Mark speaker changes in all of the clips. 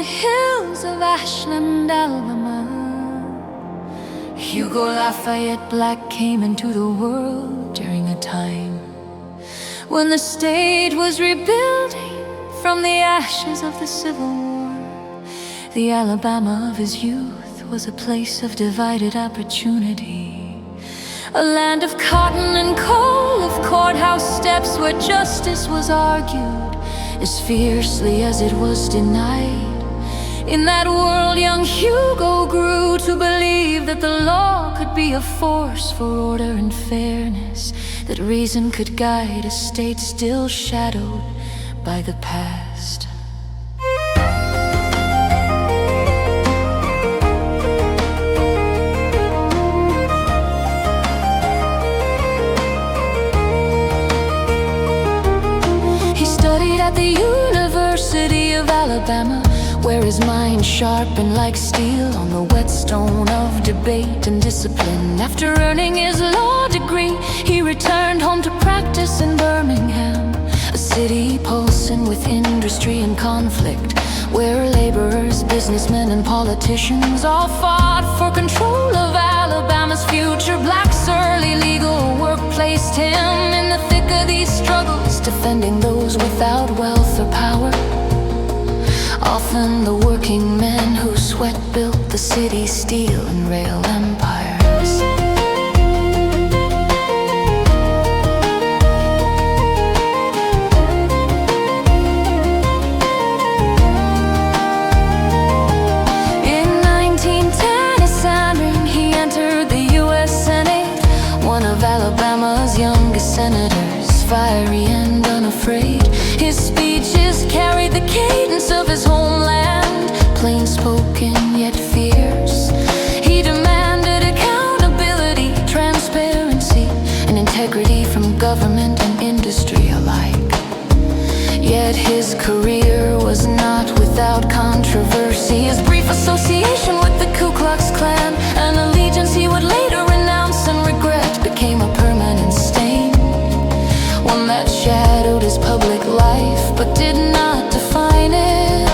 Speaker 1: hills of Ashland, Alabama, Hugo Lafayette Black came into the world during a time when the state was rebuilding from the ashes of the Civil War. The Alabama of his youth was a place of divided opportunity, a land of cotton and coal, of courthouse steps where justice was argued as fiercely as it was denied. In that world, young Hugo grew to believe that the law could be a force for order and fairness, that reason could guide a state still shadowed by the past. He studied at the University of Alabama, where his mind sharpened like steel on the whetstone of debate and discipline. After earning his law degree, he returned home to practice in Birmingham, a city pulsing with industry and conflict, where laborers, businessmen, and politicians all fought for control of Alabama's future. Black's early legal work placed him in the thick of these struggles, defending those without wealth or power, often the working men whose sweat built the city's steel and rail empires. In 1910, as Sandring, he entered the U.S. Senate, one of Alabama's youngest senators, fiery and unafraid. His speeches carried the cadence of his homeland, plain-spoken yet fierce. He demanded accountability, transparency, and integrity from government and industry alike. Yet his career was not without controversy. His brief association with the Ku Klux Klan, an allegiance he would later renounce and regret, became a permanent stain, one that shadowed his public life but did not define it.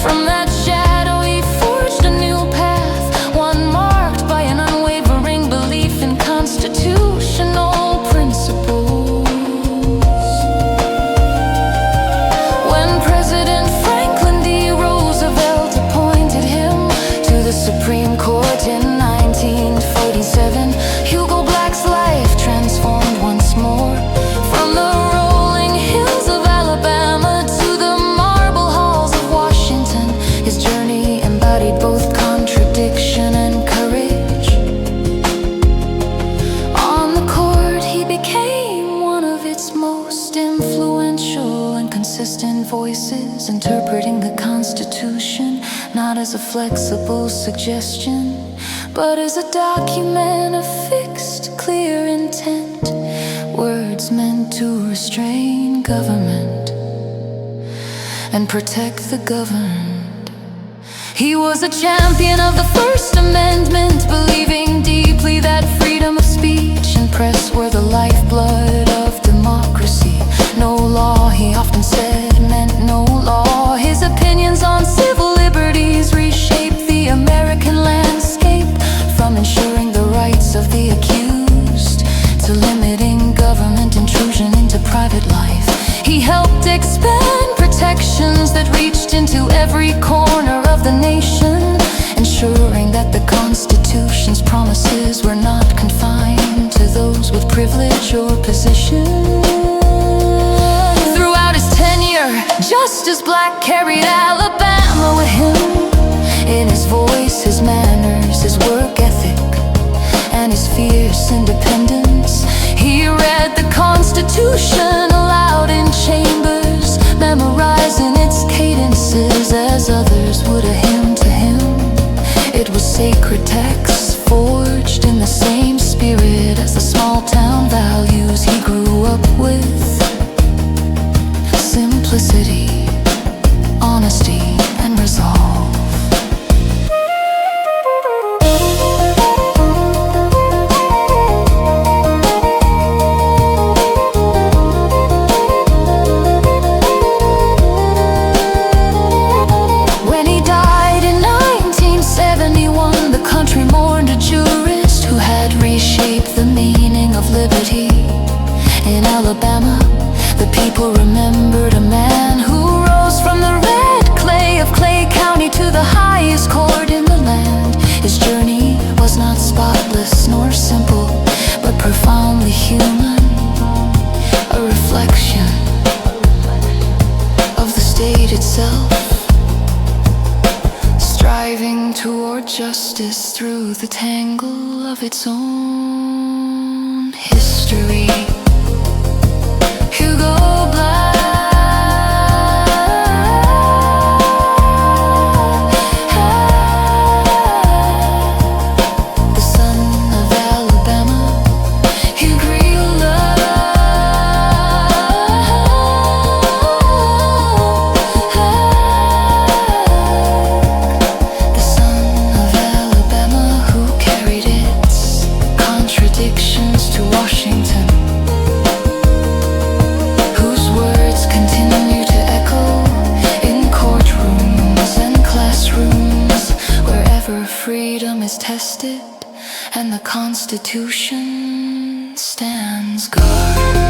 Speaker 1: From that shadow he forged a new path, one marked by an unwavering belief in constitutional principles. When President Franklin D. Roosevelt appointed him to the Supreme Court in 1947, Hugo Black's life transformed once more. From the rolling hills of Alabama to the marble halls of Washington, his journey embodied both contradiction and courage. On the court, he became one of its most influential and consistent voices, interpreting the Constitution not as a flexible suggestion, but as a document of fixed, clear intent, words meant to restrain government and protect the governed. He was a champion of the First Amendment, believing deeply that freedom of speech and press were the lifeblood of democracy. No law, he often said, meant no law. His opinions on civil liberties reshaped the American landscape, from ensuring the rights of the accused to limiting government intrusion into private life. He helped expand protections that reached into every corner of the nation, ensuring that the Constitution's promises were not confined to those with privilege or position. Throughout his tenure, Justice Black carried Alabama with him, in his voice, his manners, his work ethic, and his fierce independence. He read the Constitution aloud in chambers, memorizing its cadences as others would a hymn to him. It was sacred texts forged in the same spirit as the small-town values he grew up with: simplicity, honesty, and resolve. Alabama, the people remembered a man who rose from the red clay of Clay County to the highest court in the land. His journey was not spotless nor simple, but profoundly human, a reflection of the state itself, striving toward justice through the tangle of its own history. Hugo, the son of Alabama, he grew the son of Alabama who carried its contradictions to Washington, whose words continue to echo in courtrooms and classrooms, wherever freedom is tested and the Constitution stands guard.